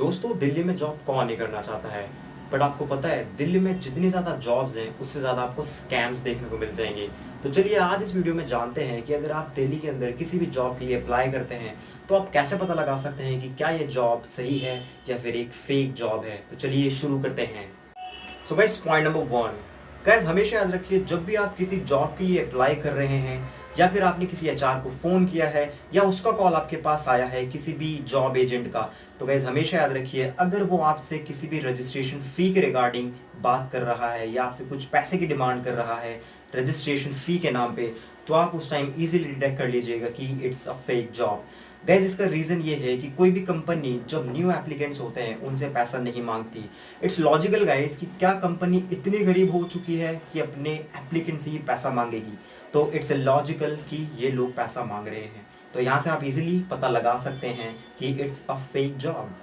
दोस्तों, दिल्ली में जॉब कौन नहीं करना चाहता है। बट आपको पता है, दिल्ली में जितनी ज़्यादा जॉब्स हैं उससे ज़्यादा आपको स्कैम्स देखने को मिल जाएंगे। तो चलिए आज इस वीडियो में जानते हैं कि अगर आप दिल्ली के अंदर किसी भी जॉब के लिए अप्लाई करते हैं तो आप कैसे पता लगा सकते हैं कि क्या ये जॉब सही है या फिर एक फेक जॉब है। तो चलिए शुरू करते हैं। So guys, point number 1। Guys, हमेशा याद रखिए, जब भी आप किसी जॉब के लिए अप्लाई कर रहे हैं या फिर आपने किसी एचआर को फोन किया है या उसका कॉल आपके पास आया है किसी भी जॉब एजेंट का, तो गाइस हमेशा याद रखिए, अगर वो आपसे किसी भी रजिस्ट्रेशन फी के रिगार्डिंग बात कर रहा है या आपसे कुछ पैसे की डिमांड कर रहा है रजिस्ट्रेशन फी के नाम पे, तो आप उस टाइम इजीली डिटेक्ट कर लीजिएगा कि it's a fake job. Guys, इसका रीजन ये है कि कोई भी कंपनी जब न्यू एप्लीकेंट्स होते हैं उनसे पैसा नहीं मांगती। इट्स लॉजिकल गाइस कि क्या कंपनी इतनी गरीब हो चुकी है कि अपने एप्लीकेंट से ही पैसा मांगेगी। तो इट्स लॉजिकल कि ये लोग पैसा मांग रहे हैं। तो यहाँ से आप इजीली पता लगा सकते हैं कि it's a fake job.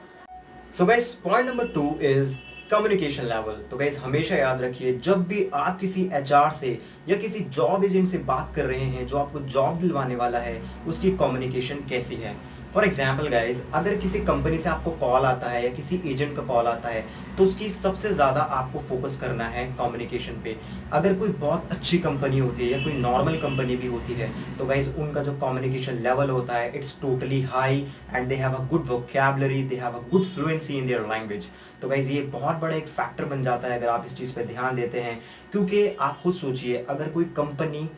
So guys, point number 2 is communication level. तो गाइस हमेशा याद रखिए, जब भी आप किसी एचआर से या किसी जॉब एजेंट से बात कर रहे हैं जो आपको जॉब दिलवाने वाला है, उसकी कम्युनिकेशन कैसी है। फॉर एग्जाम्पल गाइज, अगर किसी कंपनी से आपको कॉल आता है या किसी एजेंट का कॉल आता है तो उसकी सबसे ज्यादा आपको फोकस करना है कम्युनिकेशन पे। अगर कोई बहुत अच्छी कंपनी होती है या कोई नॉर्मल कंपनी भी होती है तो गाइज उनका जो कम्युनिकेशन लेवल होता है it's totally high and they have a good vocabulary, they have a good fluency in their language. तो गाइज ये बहुत बड़ा एक फैक्टर बन जाता है अगर आप इस चीज पे ध्यान देते हैं। क्योंकि आप खुद सोचिए, अगर कोई कंपनी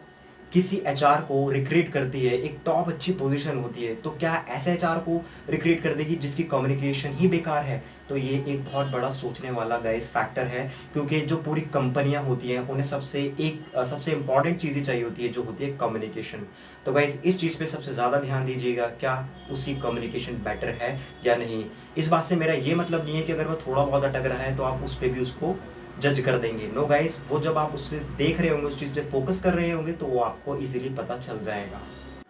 किसी एचआर को रिक्रूट करती है, एक टॉप अच्छी पोजीशन होती है, तो क्या ऐसे एचआर को रिक्रूट कर देगी जिसकी कम्युनिकेशन ही बेकार है। तो ये एक बहुत बड़ा सोचने वाला गाइस फैक्टर है। क्योंकि जो पूरी कंपनियां होती हैं उन्हें सबसे इंपॉर्टेंट चीज़ ही चाहिए होती है, जो होती है कम्युनिकेशन। तो गाइस इस चीज़ पे सबसे ज़्यादा ध्यान दीजिएगा, क्या उसकी कम्युनिकेशन बेटर है या नहीं। इस बात से मेरा ये मतलब नहीं है कि अगर वो थोड़ा बहुत अटक रहा है तो आप उस पर भी उसको जज कर देंगे। नो गाइस, वो जब आप उससे देख रहे होंगे, उस चीज पे फोकस कर रहे होंगे, तो वो आपको इजीली पता चल जाएगा।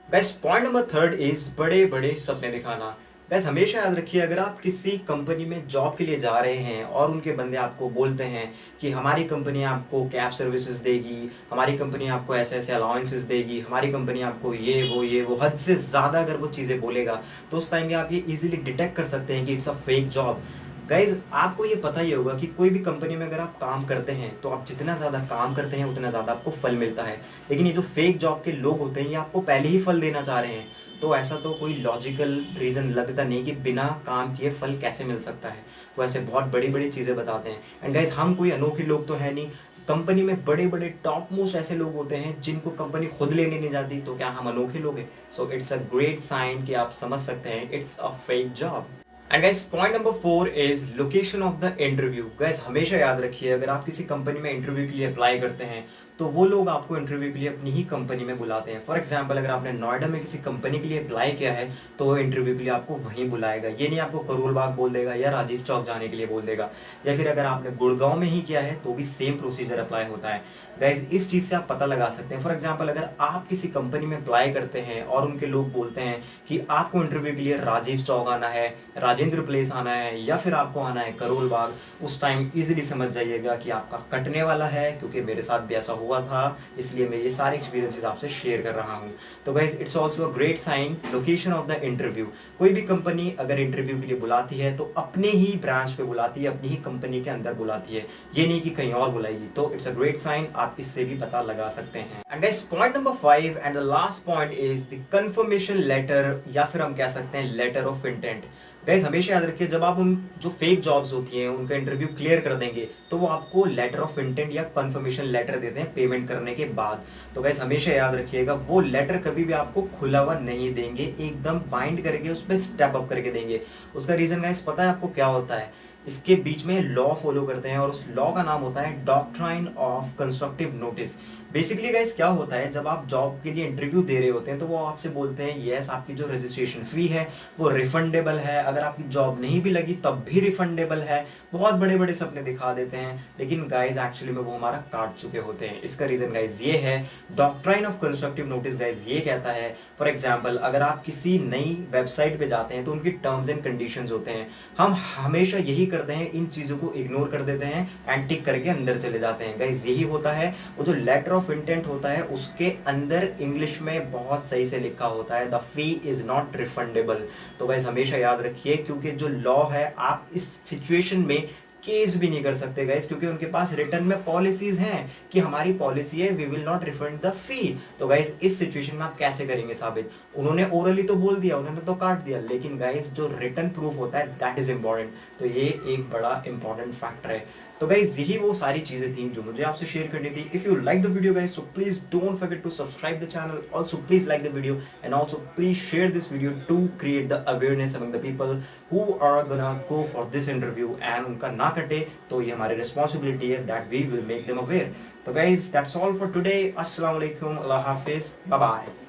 गाइस, पॉइंट नंबर 3 इज बड़े बड़े सपने दिखाना। गाइस हमेशा याद रखिए, अगर आप किसी कंपनी में जॉब के लिए जा रहे हैं और उनके बंदे आपको बोलते हैं कि हमारी कंपनी आपको कैब सर्विसेज देगी, हमारी कंपनी आपको ऐसे ऐसे अलाउंसेस देगी, हमारी कंपनी आपको ये वो हद से ज्यादा अगर वो चीजें बोलेगा, तो उस टाइम में आप ये इजीली डिटेक्ट कर सकते हैं कि it's a fake job. Guys आपको ये पता ही होगा कि कोई भी कंपनी में अगर आप काम करते हैं तो आप जितना ज्यादा काम करते हैं उतना ज्यादा आपको फल मिलता है। लेकिन ये जो फेक जॉब के लोग होते हैं ये आपको पहले ही फल देना चाह रहे हैं। तो ऐसा तो कोई लॉजिकल रीजन लगता नहीं कि बिना काम किए फल कैसे मिल सकता है। वो ऐसे बहुत बड़ी बड़ी चीजें बताते हैं। एंड गाइज, हम कोई अनोखे लोग तो है नहीं। कंपनी में बड़े बड़े टॉप मोस्ट ऐसे लोग होते हैं जिनको कंपनी खुद लेने नहीं जाती, तो क्या हम अनोखे लोग हैं। So it's a great sign कि आप समझ सकते हैं it's a fake job. And guys, point number 4 is location of the interview. Guys हमेशा याद रखिए, अगर आप किसी कंपनी में इंटरव्यू के लिए अप्लाई करते हैं तो वो लोग आपको इंटरव्यू के लिए अपनी ही कंपनी में बुलाते हैं। फॉर एग्जांपल, अगर आपने नोएडा में किसी कंपनी के लिए अप्लाई किया है तो वो इंटरव्यू के लिए आपको वहीं बुलाएगा। ये नहीं आपको करोल बाग बोल देगा या राजीव चौक जाने के लिए बोल देगा। या फिर अगर आपने गुड़गांव में ही किया है तो भी सेम प्रोसीजर अप्लाई होता है। गाइज इस चीज से आप पता लगा सकते हैं। फॉर एग्जाम्पल, अगर आप किसी कंपनी में अप्लाई करते हैं और उनके लोग बोलते हैं कि आपको इंटरव्यू के लिए राजीव चौक आना है, राजेंद्र प्लेस आना है या फिर आपको आना है करोल बाग, उस टाइम इजीली समझ जाइएगा कि आपका कटने वाला है। क्योंकि मेरे साथ भी ऐसा हुआ था, इसलिए मैं ये सारे एक्सपीरियंसेस आपसे शेयर कर रहा हूँ। तो guys it's also a great sign location of the interview. कोई भी कंपनी अगर इंटरव्यू के लिए बुलाती है तो अपने ही ब्रांच पे बुलाती है, अपनी ही कंपनी के अंदर बुलाती है, ये नहीं कि कहीं और बुलाएगी। तो इट्स अ ग्रेट साइन, आप इससे भी पता लगा सकते हैं। And guys, point number 5 and the last point is the confirmation letter, या फिर हम कह सकते हैं लेटर ऑफ इंटेंट। गाइस हमेशा याद रखिए, जब आप उन जो फेक जॉब्स होती हैं उनका इंटरव्यू क्लियर कर देंगे तो वो आपको लेटर ऑफ इंटेंट या कंफर्मेशन लेटर देते हैं पेमेंट करने के बाद। तो गाइस हमेशा याद रखिएगा, वो लेटर कभी भी आपको खुला हुआ नहीं देंगे, एकदम बाइंड करके उस पर स्टेप अप करके देंगे। उसका रीजन गाइस पता है आपको क्या होता है? इसके बीच में लॉ फॉलो करते हैं और उस लॉ का नाम होता है doctrine of constructive notice. Basically guys क्या होता है, जब आप जॉब के लिए इंटरव्यू दे रहे होते हैं तो वो आपसे बोलते हैं यस, आपकी जो रजिस्ट्रेशन फी है वो रिफंडेबल है, अगर आपकी जॉब नहीं भी लगी तब भी रिफंडेबल है। बहुत बड़े बड़े सपने दिखा देते हैं, लेकिन गाइस एक्चुअली में वो हमारा काट चुके होते हैं। इसका रीजन गाइस ये है, doctrine of constructive notice guys ये कहता है, फॉर एग्जाम्पल अगर आप किसी नई वेबसाइट पे जाते हैं तो उनकी टर्म्स एंड कंडीशंस होते हैं। हम हमेशा यही करते हैं, इन चीजों को इग्नोर कर देते हैं एंड टिक करके अंदर चले जाते हैं। गाइस यही होता है, वो जो लेटर ऑफ इंटेंट होता है उसके अंदर इंग्लिश में बहुत सही से लिखा होता है, the fee is not refundable. तो गाइस हमेशा याद रखिए, क्योंकि जो लॉ है आप इस सिचुएशन में केस भी नहीं कर सकते गाइस, क्योंकि उनके पास रिटर्न में पॉलिसीज हैं कि हमारी पॉलिसी है we will not refund the fee. तो गाइस इस सिचुएशन में आप कैसे करेंगे साबित? उन्होंने ओरली तो बोल दिया, उन्होंने तो काट दिया, लेकिन गाइस जो रिटर्न प्रूफ होता है दैट इज इंपॉर्टेंट। तो ये एक बड़ा इंपॉर्टेंट फैक्टर है। तो गाइस यही वो सारी चीजें थी जो मुझे आपसे शेयर करनी थी। If you like the video guys, so please don't forget to subscribe the channel, also please like the video and also please share this video to create the awareness among the people who are gonna go for this interview and उनका ना कटे तो ये हमारी responsibility है that we will make them aware. तो guys that's all for today. अस्सलाम वालेकुम, अल्लाह हाफिज, बाय बाय।